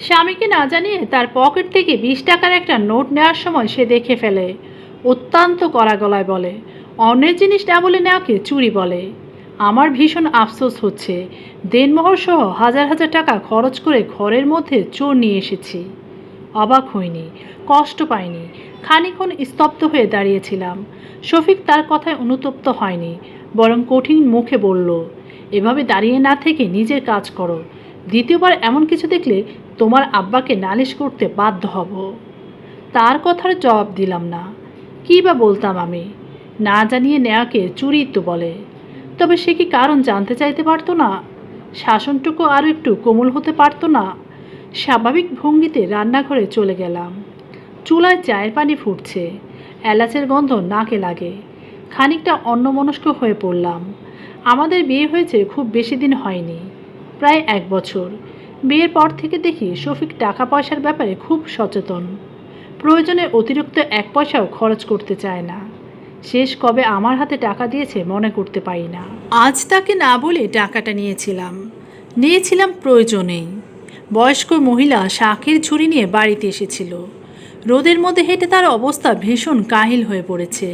স্বামীকে না জানিয়ে তার পকেট থেকে 20 টাকার একটা নোট নেওয়ার সময় সে দেখে ফেলে। অত্যন্ত কড়া গলায় বলে, অন্যের জিনিস না বলে নেওয়াকে চুরি বলে। আমার ভীষণ আফসোস হচ্ছে, দেনমোহর সহ হাজার হাজার টাকা খরচ করে ঘরের মধ্যে চোর নিয়ে এসেছি। অবাক হইনি, কষ্ট পাইনি, খানিকক্ষণ স্তব্ধ হয়ে দাঁড়িয়েছিলাম। শফিক তার কথায় অনুতপ্ত হয়নি, বরং কঠিন মুখে বলল, এভাবে দাঁড়িয়ে না থেকে নিজের কাজ করো। দ্বিতীয়বার এমন কিছু দেখলে তোমার আব্বাকে নালিশ করতে বাধ্য হব। তার কথার জবাব দিলাম না। কী বা বলতাম আমি? না জানিয়ে নেয়াকে চুরি তো বলে। তবে সে কি কারণ জানতে চাইতে পারতো না? শাসনটুকু আরও একটু কোমল হতে পারতো না? স্বাভাবিক ভঙ্গিতে রান্নাঘরে চলে গেলাম। চুলায় চায়ের পানি ফুটছে, এলাচের গন্ধ নাকে লাগে। খানিকটা অন্যমনস্ক হয়ে পড়লাম। আমাদের বিয়ে হয়েছে খুব বেশি দিন হয়নি, প্রায় 1 বছর। বিয়ের পর থেকে দেখি শফিক টাকা পয়সার ব্যাপারে খুব সচেতন। প্রয়োজনে অতিরিক্ত 1 পয়সাও খরচ করতে চায় না। শেষ কবে আমার হাতে টাকা দিয়েছে মনে করতে পারি না। আজ তাকে না বলে টাকাটা নিয়েছিলাম প্রয়োজনেই। বয়স্ক মহিলা শাকের ঝুড়ি নিয়ে বাড়িতে এসেছিল। রোদের মধ্যে হেঁটে তার অবস্থা ভীষণ কাহিল হয়ে পড়েছে।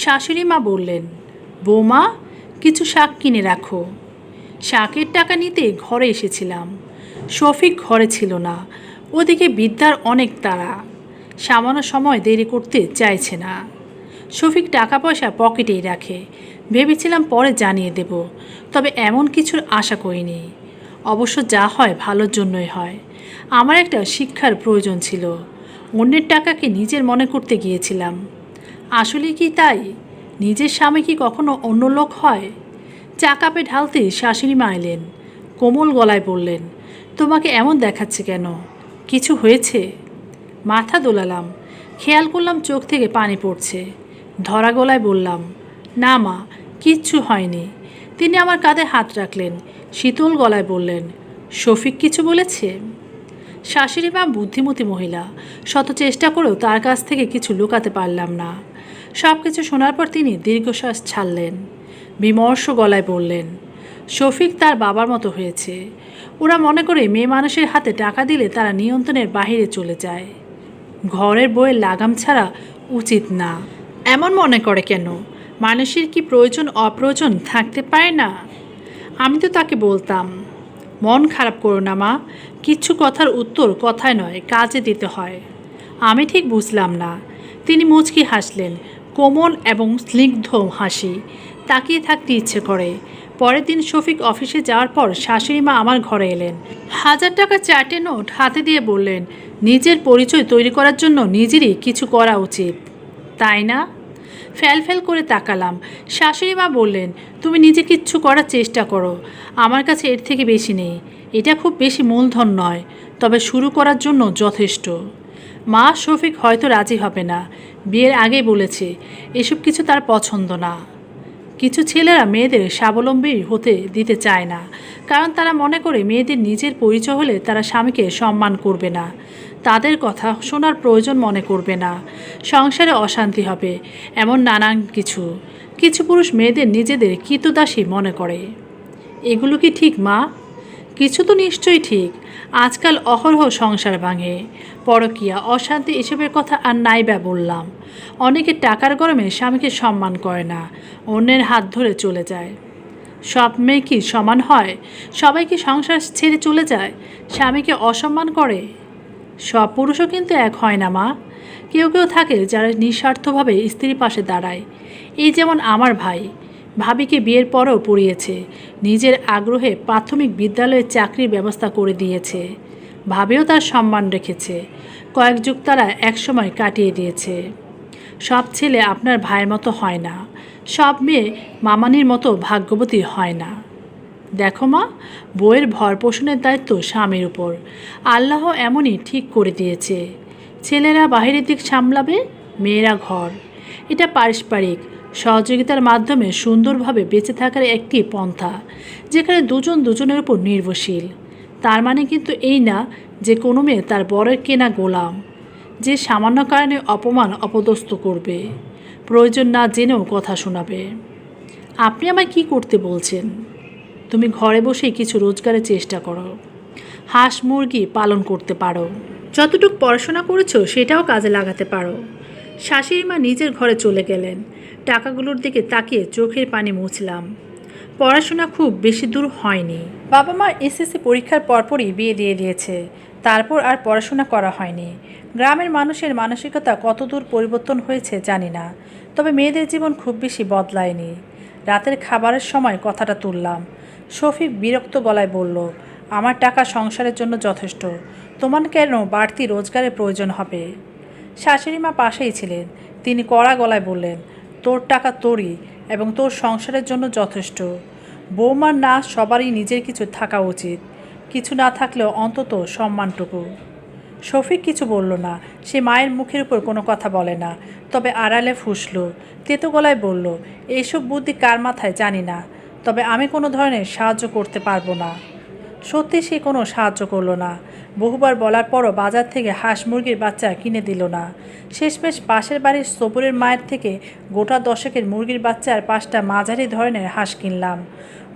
শাশুড়ি মা বললেন, বৌমা, কিছু শাক কিনে রাখো। শাকের টাকা নিতে ঘরে এসেছিলাম। শফিক ঘরে ছিল না। ওদিকে বিদ্যার অনেক তাড়া, সামান্য সময় দেরি করতে চাইছে না। শফিক টাকা পয়সা পকেটেই রাখে। ভেবেছিলাম পরে জানিয়ে দেব, তবে এমন কিছুর আশা করিনি। অবশ্য যা হয় ভালোর জন্যই হয়। আমার একটা শিক্ষার প্রয়োজন ছিল। অন্যের টাকাকে নিজের মনে করতে গিয়েছিলাম। আসলে কি তাই? নিজের স্বামী কি কখনো অন্য লোক হয়? চা কাপে ঢালতে শাশুড়ি মা এলেন। কোমল গলায় বললেন, তোমাকে এমন দেখাচ্ছে কেন? কিছু হয়েছে? মাথা দোলালাম। খেয়াল করলাম চোখ থেকে পানি পড়ছে। ধরা গলায় বললাম, না মা, কিচ্ছু হয়নি। তিনি আমার কাঁধে হাত রাখলেন, শীতল গলায় বললেন, শফিক কিছু বলেছে? শাশুড়ি মা বুদ্ধিমতী মহিলা, শত চেষ্টা করেও তার কাছ থেকে কিছু লুকাতে পারলাম না। সব কিছু শোনার পর তিনি দীর্ঘশ্বাস ছাড়লেন। বিমর্ষ গলায় বললেন, শফিক তার বাবার মতো হয়েছে। ওরা মনে করে মেয়ে মানুষের হাতে টাকা দিলে তারা নিয়ন্ত্রণের বাহিরে চলে যায়। ঘরের বইয়ের লাগাম ছাড়া উচিত না, এমন মনে করে কেন? মানুষের কি প্রয়োজন অপ্রয়োজন থাকতে পারে না? আমি তো তাকে বলতাম, মন খারাপ করো না মা, কিচ্ছু কথার উত্তর কথায় নয়, কাজে দিতে হয়। আমি ঠিক বুঝলাম না। তিনি মুচকি হাসলেন, কোমল এবং স্নিগ্ধ হাসি। তাকিয়ে থাকতে ইচ্ছে করে। পরের দিন শফিক অফিসে যাওয়ার পর শাশুড়ি মা আমার ঘরে এলেন। 1000 টাকার 4টে নোট হাতে দিয়ে বললেন, নিজের পরিচয় তৈরি করার জন্য নিজেরই কিছু করা উচিত, তাই না? ফ্যাল করে তাকালাম। শাশুড়ি মা বললেন, তুমি নিজে কিচ্ছু করার চেষ্টা করো, আমার কাছে এর থেকে বেশি নেই। এটা খুব বেশি মূলধন নয়, তবে শুরু করার জন্য যথেষ্ট। মা, শফিক হয়তো রাজি হবে না। বিয়ের আগেই বলেছে এসব কিছু তার পছন্দ না। কিছু ছেলেরা মেয়েদের স্বাবলম্বী হতে দিতে চায় না, কারণ তারা মনে করে মেয়েদের নিজের পরিচয় হলে তারা স্বামীকে সম্মান করবে না, তাদের কথা শোনার প্রয়োজন মনে করবে না, সংসারে অশান্তি হবে, এমন নানান কিছু। কিছু পুরুষ মেয়েদের নিজেদের কৃতদাসী মনে করে। এগুলো কি ঠিক মা? কিছু তো নিশ্চয়ই ঠিক। আজকাল অহরহ সংসার ভাঙে, পরকীয়া, অশান্তি, এসবের কথা আর নাই বা বললাম। অনেকে টাকার গরমে স্বামীকে সম্মান করে না, অন্যের হাত ধরে চলে যায়। সব মেয়ে কি সমান হয়? সবাই কি সংসার ছেড়ে চলে যায়, স্বামীকে অসম্মান করে? সব পুরুষও কিন্তু এক হয় না মা। কেউ কেউ থাকে যারা নিঃস্বার্থভাবে স্ত্রীর পাশে দাঁড়ায়। এই যেমন আমার ভাই, ভাবিকে বিয়ের পরেও পড়িয়েছে, নিজের আগ্রহে প্রাথমিক বিদ্যালয়ে চাকরির ব্যবস্থা করে দিয়েছে। ভাবিও তার সম্মান রেখেছে, কয়েক যুগ তারা একসময় কাটিয়ে দিয়েছে। সব ছেলে আপনার ভাইয়ের মতো হয় না, সব মেয়ে মামানির মতো ভাগ্যবতী হয় না। দেখো মা, বইয়ের ভরণপোষণের দায়িত্ব স্বামীর উপর, আল্লাহ এমনই ঠিক করে দিয়েছে। ছেলেরা বাহিরের দিক সামলাবে, মেয়েরা ঘর। এটা পারস্পরিক সহযোগিতার মাধ্যমে সুন্দরভাবে বেঁচে থাকার একটি পন্থা, যেখানে দুজন দুজনের উপর নির্ভরশীল। তার মানে কিন্তু এই না যে কোনো মেয়ে তার বরের কেনা গোলাম, যে সামান্য কারণে অপমান অপদস্থ করবে, প্রয়োজন না জেনেও কথা শোনাবে। আপনি আমায় কি করতে বলছেন? তুমি ঘরে বসেই কিছু রোজগারের চেষ্টা করো। হাঁস মুরগি পালন করতে পারো, যতটুকু পড়াশোনা করেছো সেটাও কাজে লাগাতে পারো। শাশুড়ি মা নিজের ঘরে চলে গেলেন। টাকাগুলোর দিকে তাকিয়ে চোখের পানি মুছলাম। পড়াশোনা খুব বেশি দূর হয়নি। বাবা মা এসএসসি পরীক্ষার পরপরই বিয়ে দিয়ে দিয়েছে, তারপর আর পড়াশোনা করা হয়নি। গ্রামের মানুষের মানসিকতা কতদূর পরিবর্তন হয়েছে জানি না, তবে মেয়েদের জীবন খুব বেশি বদলায়নি। রাতের খাবারের সময় কথাটা তুললাম। শফিক বিরক্ত গলায় বলল, আমার টাকা সংসারের জন্য যথেষ্ট, তোমার কেন বাড়তি রোজগারের প্রয়োজন হবে? শাশুড়ি মা পাশেই ছিলেন। তিনি কড়া গলায় বললেন, তোর টাকা তোরই এবং তোর সংসারের জন্য যথেষ্ট। বৌমার না সবারই নিজের কিছু থাকা উচিত, কিছু না থাকলেও অন্তত সম্মানটুকু। শফিক কিছু বলল না, সে মায়ের মুখের উপর কোনো কথা বলে না, তবে আড়ালে ফুঁসল। তেতো গলায় বলল, এইসব বুদ্ধি কার মাথায় জানি না, তবে আমি কোনো ধরনের সাহায্য করতে পারবো না। সত্যি সে কোনো সাহায্য করলো না। বহুবার বলার পরও বাজার থেকে হাঁস মুরগির বাচ্চা কিনে দিল না। শেষমেশ পাশের বাড়ির সবুরের মায়ের থেকে গোটা দশেকের মুরগির বাচ্চা আর 5টা মাঝারি ধরনের হাঁস কিনলাম।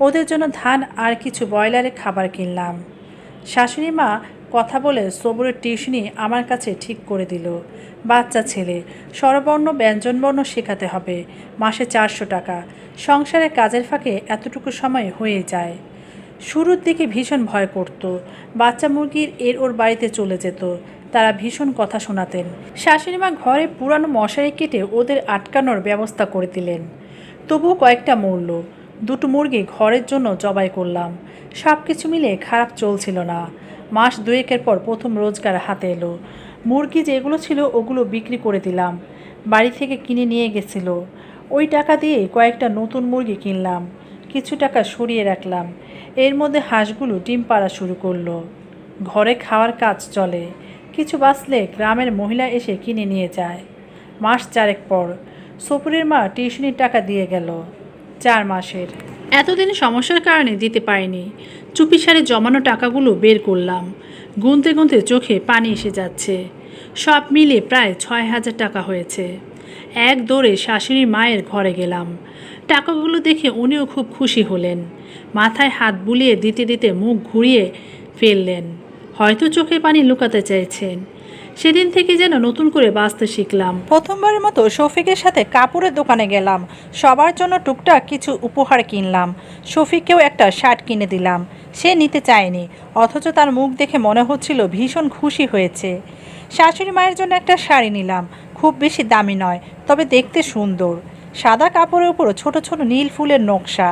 ওদের জন্য ধান আর কিছু ব্রয়লারের খাবার কিনলাম। শাশুড়ি মা কথা বলে সবুরের টিউশনি আমার কাছে ঠিক করে দিল। বাচ্চা ছেলে, স্বরবর্ণ ব্যঞ্জনবর্ণ শেখাতে হবে, মাসে 400 টাকা। সংসারের কাজের ফাঁকে এতটুকু সময় হয়ে যায়। শুরুর দিকে ভীষণ ভয় করত। বাচ্চা মুরগির ওর বাড়িতে চলে যেত, তারা ভীষণ কথা শোনাতেন। শাশুড়িমা ঘরে পুরানো মশারি কেটে ওদের আটকানোর ব্যবস্থা করে দিলেন। তবুও কয়েকটা মরল। 2টো মুরগি ঘরের জন্য জবাই করলাম। সব কিছু মিলে খারাপ চলছিল না। মাস 2 পর প্রথম রোজগার হাতে এলো। মুরগি যেগুলো ছিল ওগুলো বিক্রি করে দিলাম। বাড়ি থেকে কিনে নিয়ে গেছিল। ওই টাকা দিয়ে কয়েকটা নতুন মুরগি কিনলাম, কিছু টাকা সরিয়ে রাখলাম। এর মধ্যে হাঁসগুলো ডিম পাড়া শুরু করলো। ঘরে খাওয়ার কাজ চলে, কিছু বাঁচলে গ্রামের মহিলা এসে কিনে নিয়ে যায়। মাস 4 পর সপুরের মা টিউশনির টাকা দিয়ে গেল, 4 মাসের। এতদিন সমস্যার কারণে দিতে পারিনি। চুপিসারে জমানো টাকাগুলো বের করলাম। গুনতে গুনতে চোখে পানি এসে যাচ্ছে। সব মিলে প্রায় 6,000 টাকা হয়েছে। এক দৌড়ে শাশুড়ি মায়ের ঘরে গেলাম। টাকাগুলো দেখে উনিও খুব খুশি হলেন। মাথায় হাত বুলিয়ে দিতে দিতে মুখ ঘুরিয়ে ফেললেন, হয়তো চোখের পানি লুকাতে চাইছেন। সেদিন থেকে যেন নতুন করে বাঁচতে শিখলাম। প্রথমবারের মতো শফিকের সাথে কাপড়ের দোকানে গেলাম। সবার জন্য টুকটাক কিছু উপহার কিনলাম। শফিককেও একটা শার্ট কিনে দিলাম। সে নিতে চায়নি, অথচ তার মুখ দেখে মনে হচ্ছিল ভীষণ খুশি হয়েছে। শাশুড়ি মায়ের জন্য একটা শাড়ি নিলাম, খুব বেশি দামি নয়, তবে দেখতে সুন্দর। সাদা কাপড়ের উপর ছোট ছোট নীল ফুলের নকশা।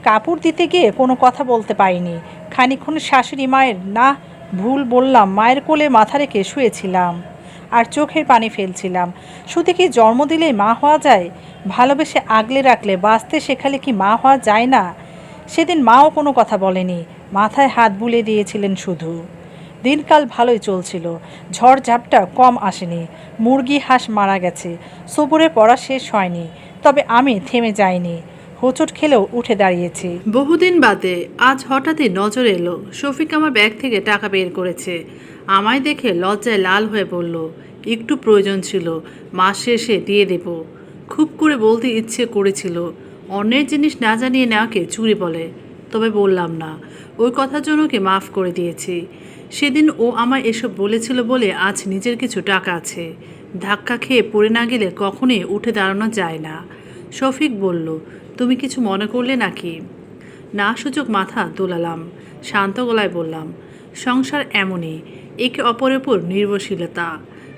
কাপড় দিতে গিয়ে কোনো কথা বলতে পারিনি। খানিকক্ষণ শাশুড়ি মায়ের না ভুল বললাম, মায়ের কোলে মাথা রেখে শুয়েছিলাম আর চোখের পানি ফেলছিলাম। শুধু কি জন্ম দিলেই মা হওয়া যায়? ভালোবেসে আগলে রাখলে বাঁচতে শেখালে কি মা হওয়া যায় না? সেদিন মাও কোনো কথা বলেনি, মাথায় হাত বুলিয়ে দিয়েছিলেন শুধু। দিনকাল ভালোই চলছিল, ঝড়ঝাপটা কম আসেনি। মুরগি হাঁস মারা গেছে, সবুরে পড়া শেষ হয়নি, তবে আমি থেমে যাইনি। হোঁচট খেলেও উঠে দাঁড়িয়েছি। বহুদিন বাদে আজ হঠাৎই নজর এলো শফিক আমার ব্যাগ থেকে টাকা বের করেছে। আমায় দেখে লজ্জায় লাল হয়ে বলল, একটু প্রয়োজন ছিল, মাস শেষে দিয়ে দেব। খুব করে বলতে ইচ্ছে করেছিল, অন্যের জিনিস না জানিয়ে নেওয়াকে চুরি বলে, তবে বললাম না। ওই কথার জন্য ওকে মাফ করে দিয়েছি। সেদিন ও আমায় এসব বলেছিল বলে আজ নিজের কিছু টাকা আছে। ধাক্কা খেয়ে পড়ে না গেলে কখনোই উঠে দাঁড়ানো যায় না। শফিক বলল, তুমি কিছু মনে করলে নাকি? না সূচক মাথা দোলালাম। শান্ত গলায় বললাম, সংসার এমনই, একে অপরের উপর নির্ভরশীলতা।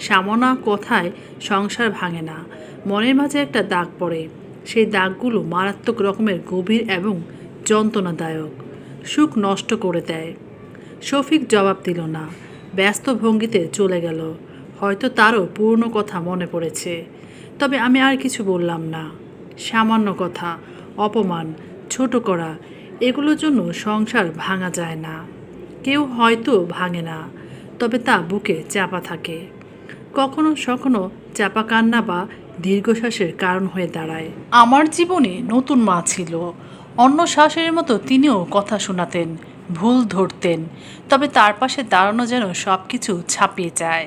সামান্য কথায় সংসার ভাঙে না, মনের মাঝে একটা দাগ পড়ে। সেই দাগগুলো মারাত্মক রকমের গভীর এবং যন্ত্রণাদায়ক, সুখ নষ্ট করে দেয়। শফিক জবাব দিল না, ব্যস্ত ভঙ্গিতে চলে গেল। হয়তো তারও পুরনো কথা মনে পড়েছে। তবে আমি আর কিছু বললাম না। সামান্য কথা, অপমান, ছোট করা, এগুলোর জন্য সংসার ভাঙা যায় না। কেউ হয়তো ভাঙে না, তবে তা বুকে চাপা থাকে। কখনো সখনো চাপা কান্না বা দীর্ঘশ্বাসের কারণ হয়ে দাঁড়ায়। আমার জীবনে নতুন মা ছিল। অন্য শাশুড়ির মতো তিনিও কথা শোনাতেন, ভুল ধরতেন, তবে তার পাশে দাঁড়ানো যেন সব কিছু ছাপিয়ে যায়।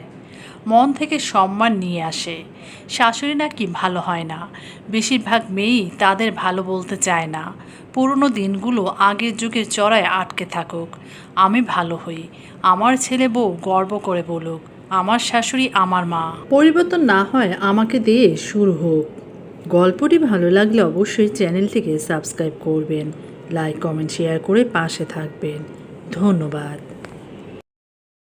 মন থেকে সম্মান নিয়ে আসে। শাশুড়ি নাকি ভালো হয় না, বেশিরভাগ মেয়েই তাদের ভালো বলতে চায় না। পুরনো দিনগুলো আগের যুগের চড়ায় আটকে থাকুক, আমি ভালো হই, আমার ছেলে বউ গর্ব করে বলুক আমার শাশুড়ি আমার মা। পরিবর্তন না হয় আমাকে দিয়ে শুরু হোক। গল্পটি ভালো লাগলে অবশ্যই চ্যানেলটিকে সাবস্ক্রাইব করবেন, লাইক কমেন্ট শেয়ার করে পাশে থাকবেন। ধন্যবাদ।